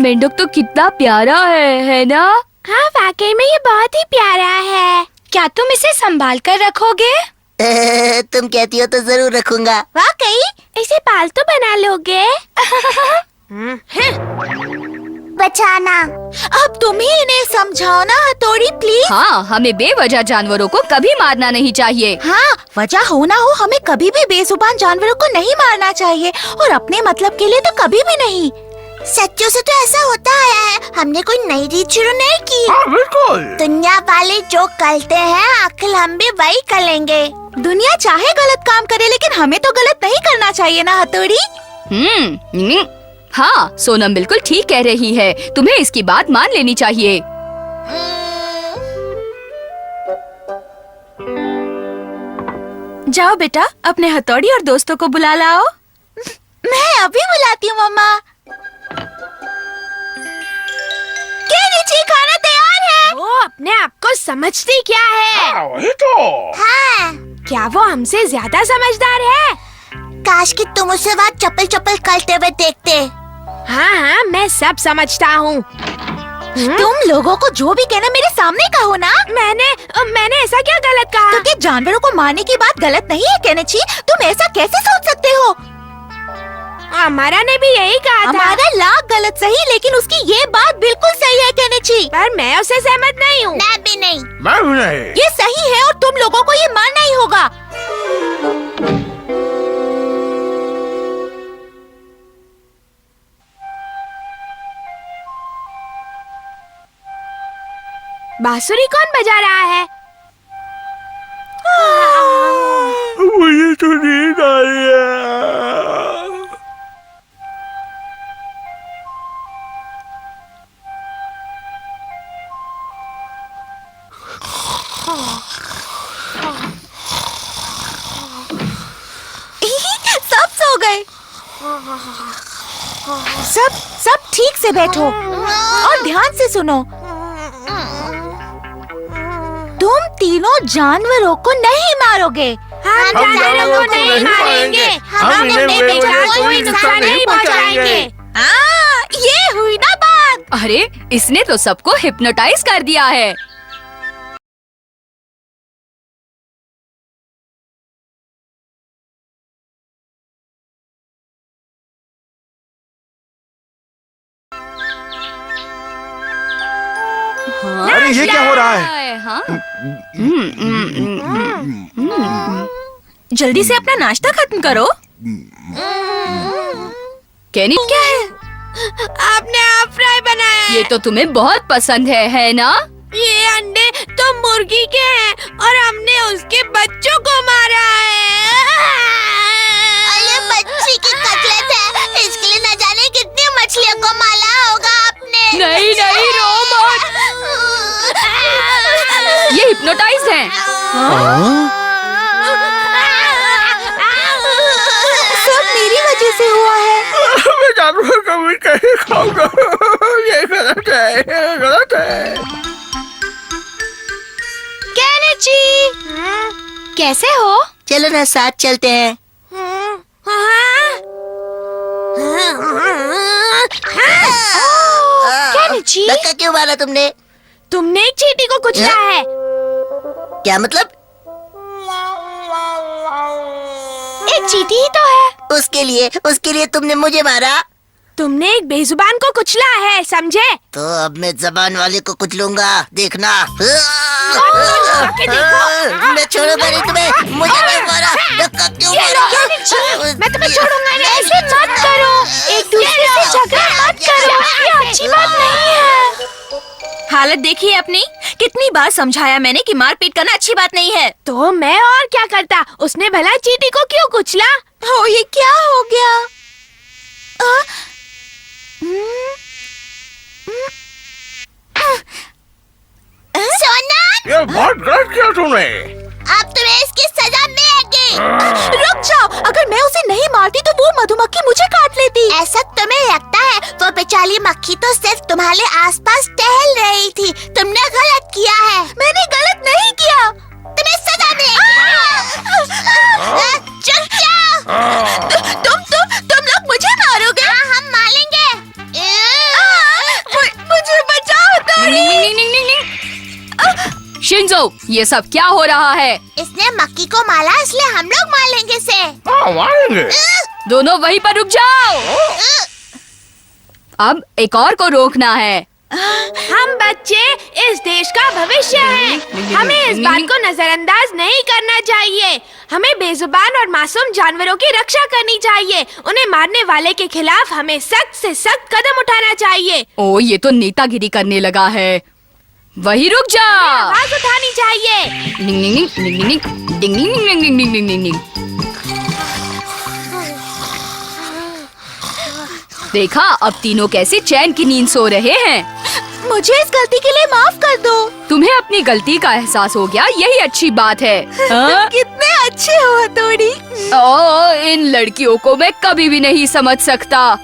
मेंढक तो कितना प्यारा है ना? हाँ, वाकई में ये बहुत ही प्यारा है। क्या तुम इसे संभाल कर रखोगे? तुम कहती हो तो जरूर रखूंगा। वाकई? इसे पालतू बना लोगे? बचाना। अब तुम ही इन्हें समझाओ ना हथौड़ी, प्लीज। हाँ, हमें बेवजह जानवरों को कभी मारना नहीं चाहिए। हाँ, वजह हो ना हो, हमें कभी भी बेजुबान जानवरों को नहीं मारना चाहिए, और अपने मतलब के लिए तो कभी भी नहीं। सच्चों से तो ऐसा होता आया है, हमने कोई नई रीत शुरू नहीं की। हाँ बिल्कुल। दुनिया वाले जो करते हैं आखिर हम भी वही करेंगे। दुनिया चाहे गलत काम करे, लेकिन हमें तो गलत नहीं करना चाहिए ना हथौड़ी। हाँ, सोनम बिल्कुल ठीक कह रही है। तुम्हें इसकी बात मान लेनी चाहिए। जाओ बेटा, अपने हथौड़ी और दोस्तों को बुला लाओ। मैं अभी बुलाती हूँ मम्मा। केनिची, खाना तैयार है। वो अपने आप को समझती क्या है? हाँ वही तो। हाँ, क्या वो हमसे ज्यादा समझदार है? काश कि तुम उसे वहाँ चप्पल चप्पल करते हुए देखते। हाँ, मैं सब समझता हूँ। तुम लोगों को जो भी कहना मेरे सामने कहो ना। मैंने ऐसा क्या गलत कहा? क्योंकि जानवरों को मारने की बात गलत नहीं है केनिची। तुम ऐसा कैसे सोच सकते हो? हमारा ने भी यही कहा था। हमारा लाख गलत सही, लेकिन उसकी ये बात बिल्कुल सही है केनिची। पर मैं उससे सहमत नहीं हूँ। मैं भी नहीं। मैं भी नहीं। ये सही है और तुम लोगों को ये मानना ही होगा। बांसुरी कौन बजा रहा है? मुझे तो नींद आ रही है। सब सो गए। सब ठीक से बैठो और ध्यान से सुनो। तुम तीनों जानवरों को नहीं मारोगे। हम जानवरों को नहीं मारेंगे। हम उन्हें बेचारों कोई नुकसान नहीं पहुंचाएंगे। ये हुई ना बात। अरे, इसने तो सबको हिप्नोटाइज कर दिया है। अरे ये क्या हो रहा है? हाँ? जल्दी से अपना नाश्ता खत्म करो। केनी, क्या है? आपने आप फ्राई बनाया ये तो तुम्हें बहुत पसंद है ना? ये अंडे तो मुर्गी के हैं और हमने उसके बच्चों को मारा है। ये मच्छी की कटलेट है, इसके लिए न जाने कितनी मछलियों को मारा होगा आपने। नहीं, रो मत। ये हिप्नोटाइज हैं। सब मेरी वजह से हुआ है। मैं जानवर कभी नहीं खाऊंगा। ये गलत है, ये गलत है। केनिची, कैसे हो? चलो ना साथ चलते हैं। केनिची, धक्का क्यों मारा तुमने? तुमने एक चींटी को कुचला है। क्या मतलब? एक चींटी ही तो है। उसके लिए तुमने मुझे मारा? तुमने एक बेजुबान को कुचला है, समझे? तो अब मैं जबान वाले को कुचलूंगा, देखना। मैं छोड़ूंगा नहीं तुम्हें। मुझे क्यों मारा? धक्का क्यों मारा? मैं तुम्हें छोड़ूंगा नहीं। ऐसे मत करो, एक दूसरे से झगड़ा मत करो, ये अच्छी बात नहीं है। हालत देखिए अपनी। कितनी बार समझाया मैंने कि मारपीट करना अच्छी बात नहीं है। तो मैं और क्या करता? उसने भला चींटी को क्यों कुचला? ओ, ये क्या हो गया? सोनम, ये बहुत गलत किया तुमने। अब तुम्हें इसकी सजा मिलेगी। रुक जाओ, अगर मैं उसे नहीं मारती तो वो मधुमक्खी मुझे काट लेती। ऐसा तुम्हें लगता है? वो बेचारी मक्खी तो सिर्फ तुम्हारे आसपास टहल रही थी। तुमने गलत किया है। मैंने गलत नहीं किया। तुम्हें सजा मिलेगी। चुप जाओ। तुम लोग मुझे मारोगे? हम मारेंगे। रुको, ये सब क्या हो रहा है? इसने मक्की को माला, इसलिए हम लोग मार लेंगे इसे। हाँ मारेंगे। दोनों वहीं पर रुक जाओ। अब एक और को रोकना है। हम बच्चे इस देश का भविष्य हैं। हमें इस बात को नजरअंदाज नहीं करना चाहिए। हमें बेजुबान और मासूम जानवरों की रक्षा करनी चाहिए। उन्हें मारने वाले के खिलाफ हमें सख्त से सख्त कदम उठाना चाहिए। ओ, ये तो नेतागिरी करने लगा है। वही रुक जा। आवाज उठानी चाहिए। डिंग डिंग डिंग डिंग डिंग डिंग डिंग डिंग डिंग डिंग डिंग डिंग। देखा, अब तीनों कैसे चैन की नींद सो रहे हैं। मुझे इस गलती के लिए माफ कर दो। तुम्हें अपनी गलती का एहसास हो गया, यही अच्छी बात है। हाँ? कितने अच्छे हो हथौड़ी। इन लड़कियों को मैं कभी भी नहीं समझ सकता।